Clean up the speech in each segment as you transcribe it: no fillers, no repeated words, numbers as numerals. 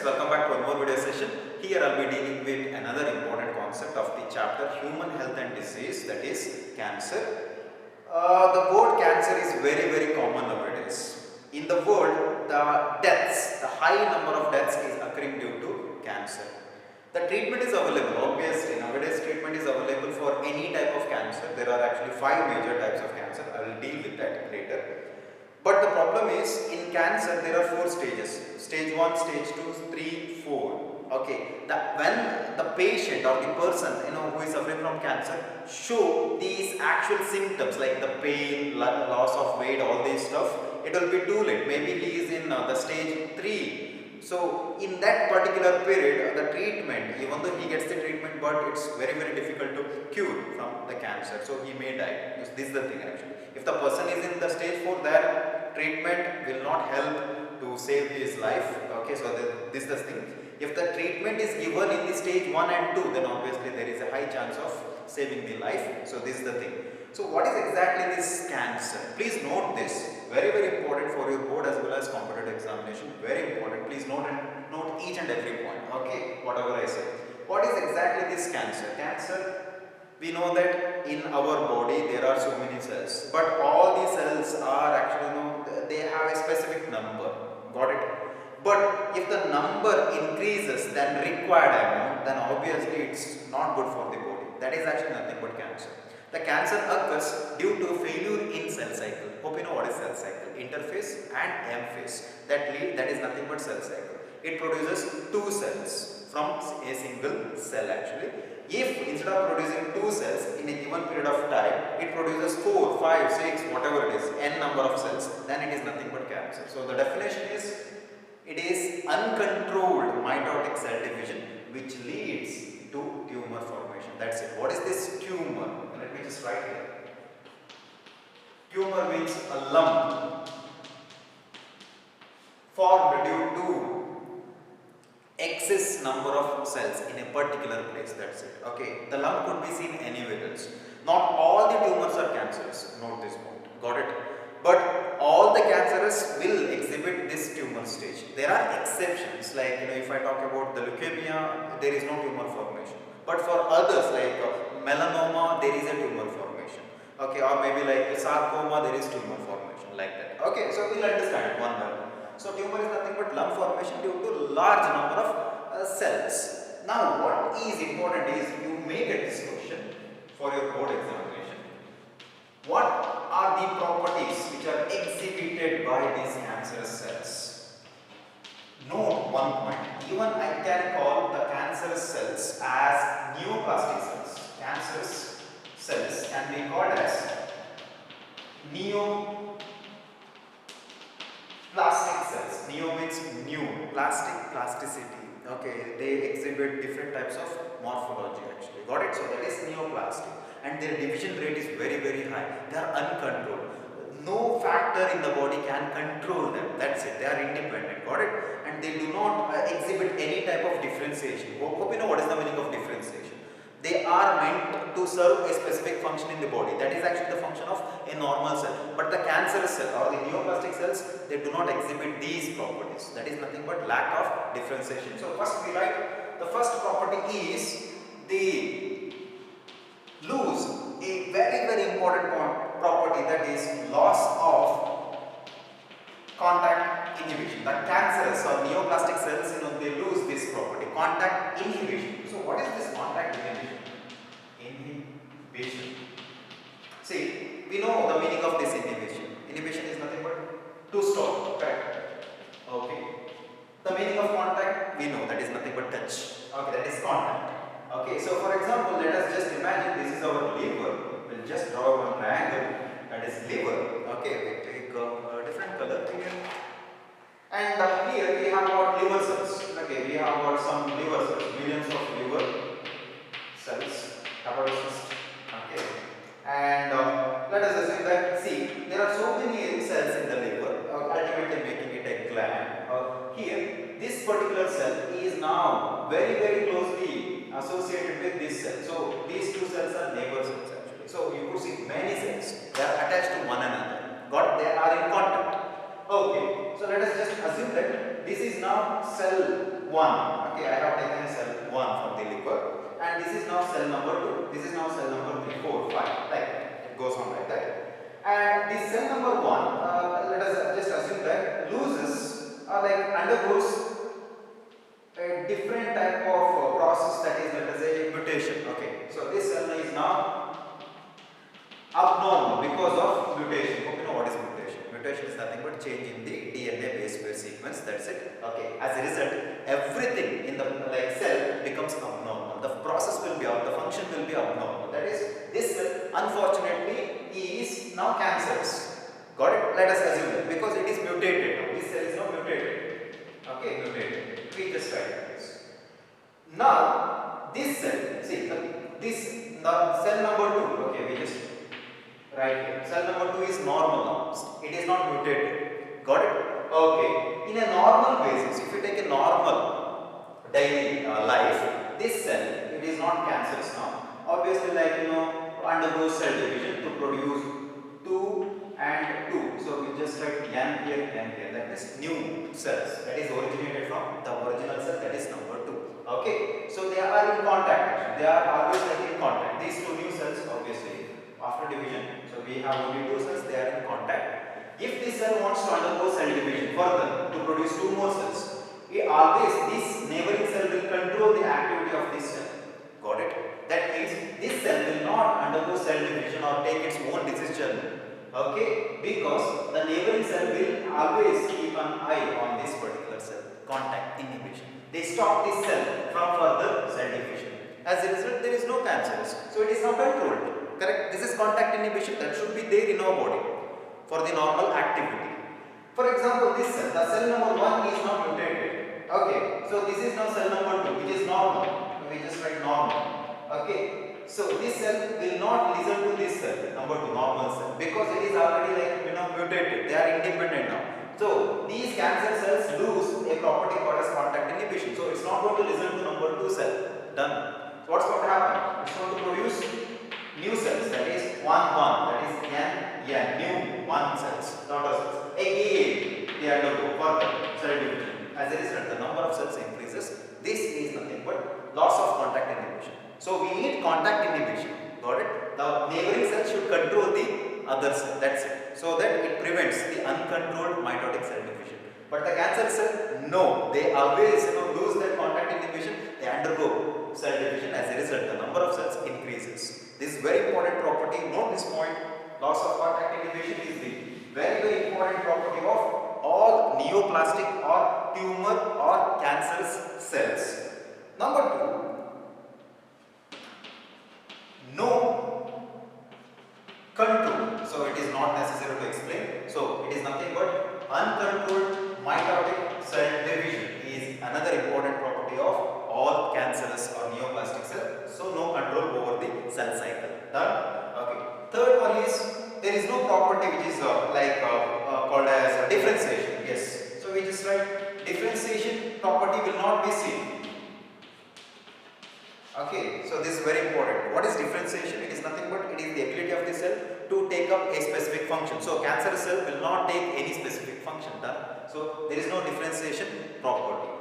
welcome back to one more video session. Here I'll be dealing with another important concept of the chapter Human Health and Disease, that is cancer. The word cancer is very common nowadays. In the world, the high number of deaths is occurring due to cancer. The treatment is available, obviously nowadays treatment is available for any type of cancer. There are actually 5 major types of cancer. I will deal with that later. But the problem is, in cancer there are 4 stages. Stage 1, stage 2, 3, 4. Okay, when the patient or the person who is suffering from cancer show these actual symptoms like the pain, loss of weight, all this stuff, it will be too late. Maybe he is in the stage 3. So in that particular period, the treatment, even though he gets the treatment, but it's very difficult to cure from the cancer. So he may die. This is the thing actually. If the person is in the stage 4, that treatment will not help to save his life. Okay, so this is the thing. If the treatment is given in the stage 1 and 2, then obviously there is a high chance of saving the life. So this is the thing. So what is exactly this cancer? Please note this. Very important for your board as well as competitive examination. Very important. Please note each and every point. Okay, whatever I say. What is exactly this cancer? Cancer, we know that in our body there are so many cells, but all these cells are actually, they have a specific number. Got it? But if the number increases than required amount, then obviously it's not good for the body. That is actually nothing but cancer. The cancer occurs due to failure in cell cycle. Hope you know what is cell cycle. Interphase and M phase. That is nothing but cell cycle. It produces 2 cells from a single cell actually. If instead of producing 2 cells in a given period of time, it produces 4, 5, 6, whatever it is, n number of cells, then it is nothing but cancer. So the definition is, it is uncontrolled mitotic cell division which leads to tumor formation. That's it. What is this tumor? Let me just write here. Tumor means a lump formed due to excess number of cells in a particular place. That's it. Okay. The lump could be seen anywhere else. Not all the tumors are cancerous. Note this point. Got it? But all the cancerous will exhibit this tumor stage. There are exceptions, like if I talk about the leukemia, there is no tumor formation. But for others like melanoma, there is a tumor formation. Okay, or maybe like sarcoma, there is tumor formation, like that. Okay, so we'll understand one by one. So tumor is nothing but lump formation due to large number of cells. Now what is important is, you may get this question for your board examination. What are the properties which are exhibited by these cancerous cells? Note one point. Even I can call the cancerous cells as neoplastic cells. Cancerous cells can be called as neoplastic cells. Neo means new, plastic, plasticity. Okay, they exhibit different types of morphology actually. Got it? So that is neoplastic. And their division rate is very high. They are uncontrolled. No factor in the body can control them. That's it. They are independent. Got it? And they do not exhibit any type of differentiation. Hope you know what is the meaning of differentiation. They are meant to serve a specific function in the body. That is actually the function of a normal cell. But the cancerous cell or the neoplastic cells, they do not exhibit these properties. That is nothing but lack of differentiation. So first we write, the first property is they lose a very important property, that is loss of contact inhibition. The cancerous or neoplastic cells, they lose this property, contact inhibition. So what is this contact inhibition? Inhibition. See, we know the meaning of this inhibition. Inhibition is nothing but to stop, correct? Okay. The meaning of contact, we know that is nothing but touch. Okay, that is contact. Okay, so for example, let us just imagine this is our liver. We'll just draw one triangle, that is liver. Okay, we take a different color here. And here we have got liver cells. Okay, we have got some liver cells, millions of liver cells, hepatocysts. Okay, and let us assume that, see, there are so many cells in the liver, ultimately making it a gland. Here, this particular cell is now very closely associated with this cell. So these 2 cells are neighbor cells actually. So you could see many cells, they are attached to one another. They are in contact. Okay, so let us just assume that this is now cell 1. Okay, I have taken a cell 1 from the liver, and this is now cell number 2. This is now cell number 3, 4, 5. Like it goes on like that. And this cell number 1, let us just assume that loses or like undergoes a different type of process, that is, let us say, mutation. Okay, so this cell is now abnormal because of mutation. Hope you know what is mutation. Mutation is nothing but change in the DNA base pair sequence. That's it. Okay. As a result, everything in the like cell becomes abnormal. The process will be the function will be abnormal. That is, this cell unfortunately is now cancerous. Got it? Let us assume that because it is mutated now. This cell is now mutated. Okay, mutated. We just write this. Now this cell, see the cell number 2. Okay, we just right here. Cell number 2 is normal now. It is not mutated. Got it? Okay. In a normal basis, if you take a normal daily life, this cell, it is not cancerous now. Obviously, like undergoes cell division to produce 2 and 2. So we just write N here, N here. That is new cells. That is originated from the original cell. That is number 2. Okay. So they are in contact. They are always like in contact. These 2 new cells, obviously, after division. So we have only 2 cells, they are in contact. If this cell wants to undergo cell division further to produce 2 more cells, this neighboring cell will control the activity of this cell. Got it? That means this cell will not undergo cell division or take its own decision. Okay? Because the neighboring cell will always keep an eye on this particular cell. Contact inhibition. They stop this cell from further cell division. As a result, there is no cancer. So it is not controlled. Correct? This is contact inhibition that should be there in our body for the normal activity. For example, this cell, the cell number 1 is not mutated. Okay, so this is now cell number 2, which is normal. We just write normal. Okay, so this cell will not listen to this cell, number 2, normal cell, because it is already like mutated. They are independent now. So these cancer cells lose a property called as contact inhibition. So it's not going to listen to number 2 cell. Done. So what's going to happen? It's going to produce new cells, that is 1, 1, that is N, new 1 cells, daughter cells. Again, they undergo further cell division. As a result, the number of cells increases. This is nothing but loss of contact inhibition. So we need contact inhibition. Got it? The neighboring cell should control the other cell. That's it. So that it prevents the uncontrolled mitotic cell division. But the cancer cell, no, they always lose that contact inhibition. They undergo cell division. As a result, the number of cells increases. This is very important property. Note this point. Loss of contact inhibition is the very important property of all neoplastic or tumor or cancerous cells. Number 2, no control. So it is not necessary to explain. So it is nothing but uncontrolled mitotic cell division is another important property of all cancerous or neoplastic cells. So no control over the cell cycle. Done. Okay. Third one is there is no property which is called as differentiation. Yes. So we just write differentiation property will not be seen. Okay. So this is very important. What is differentiation? It is nothing but it is the ability of the cell to take up a specific function. So cancerous cell will not take any specific function. Done. So there is no differentiation property.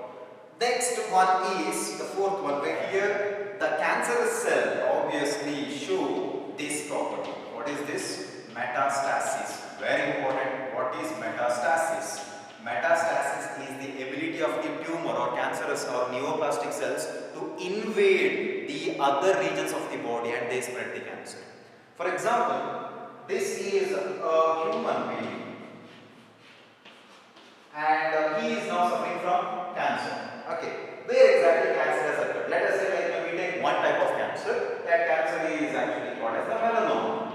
Next one is the fourth one, where here the cancerous cell obviously show this property. What is this? Metastasis. Very important. What is metastasis? Metastasis is the ability of the tumor or cancerous or neoplastic cells to invade the other regions of the body and they spread the cancer. For example, this is a human being and he is now suffering from cancer. Okay, where exactly cancer has occurred? Let us say we take one type of cancer. That cancer is actually called as the melanoma.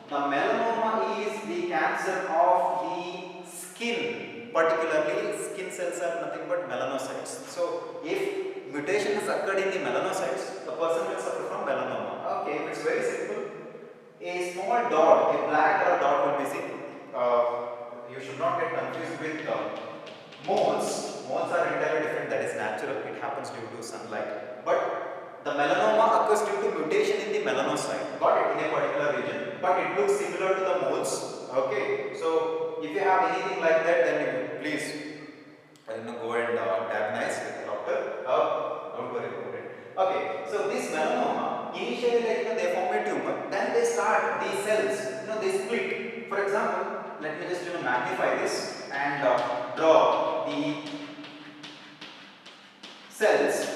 The melanoma is the cancer of the skin, particularly skin cells are nothing but melanocytes. So if mutation has occurred in the melanocytes, the person will suffer from melanoma. Okay, it's very simple. A small dot, a black color dot will be seen. You should not get confused with moles. Moles are entirely different. That is natural. It happens due to sunlight. But the melanoma occurs due to mutation in the melanocyte. Got it? In a particular region. But it looks similar to the moles. Okay. So if you have anything like that, then please go and diagnose with the doctor. let me just magnify this and draw the cells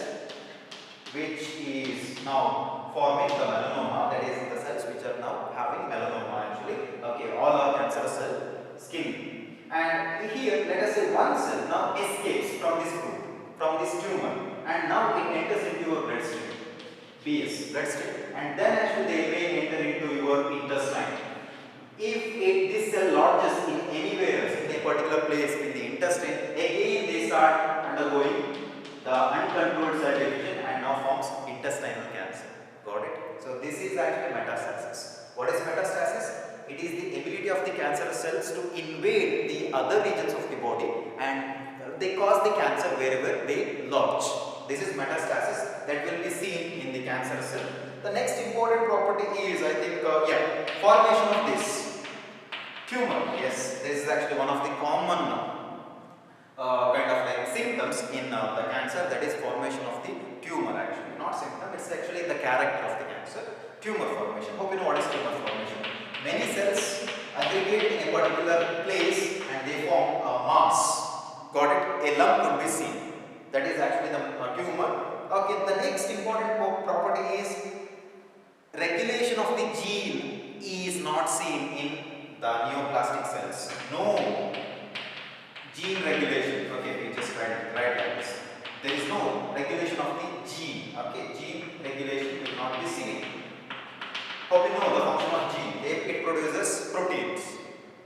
which is now forming the melanoma, that is the cells which are now having melanoma actually. Okay, all are cancerous cell skin. And here let us say one cell now escapes from this group, from this tumor, and now it enters into your bloodstream, BS, bloodstream, and then actually they may enter into your intestine. If this cell lodges in anywhere else, in a particular place in the intestine, again they start undergoing the uncontrolled cell division and now forms intestinal cancer. Got it? So this is actually metastasis. What is metastasis? It is the ability of the cancerous cells to invade the other regions of the body and they cause the cancer wherever they lodge. This is metastasis that will be seen in the cancerous cell. The next important property is, I think, formation of this tumor. Yes, this is actually one of the common kind of like symptoms in the cancer, that is formation of the tumor actually. Not symptom, it's actually the character of the cancer. Tumor formation. Hope you know what is tumor formation. Many cells aggregate in a particular place and they form a mass. Got it? A lump could be seen. That is actually the tumor. Okay, the next important property is regulation of the gene is not seen in the neoplastic cells. No gene regulation. Okay, we just write like this. There is no regulation of the gene. Okay, gene regulation will not be seen. Hope you know the function of gene. It produces proteins.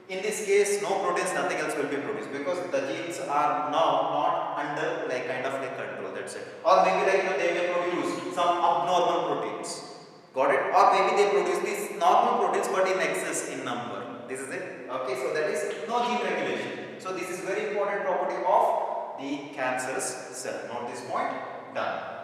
In this case, no proteins, nothing else will be produced because the genes are now not under like kind of like control. That's it. Or maybe like they may produce some abnormal proteins. Got it? Or maybe they produce these normal proteins but in excess in number. This is it. Okay, so that is no gene regulation. So this is very important property of the cancerous cell. Note this point. Done.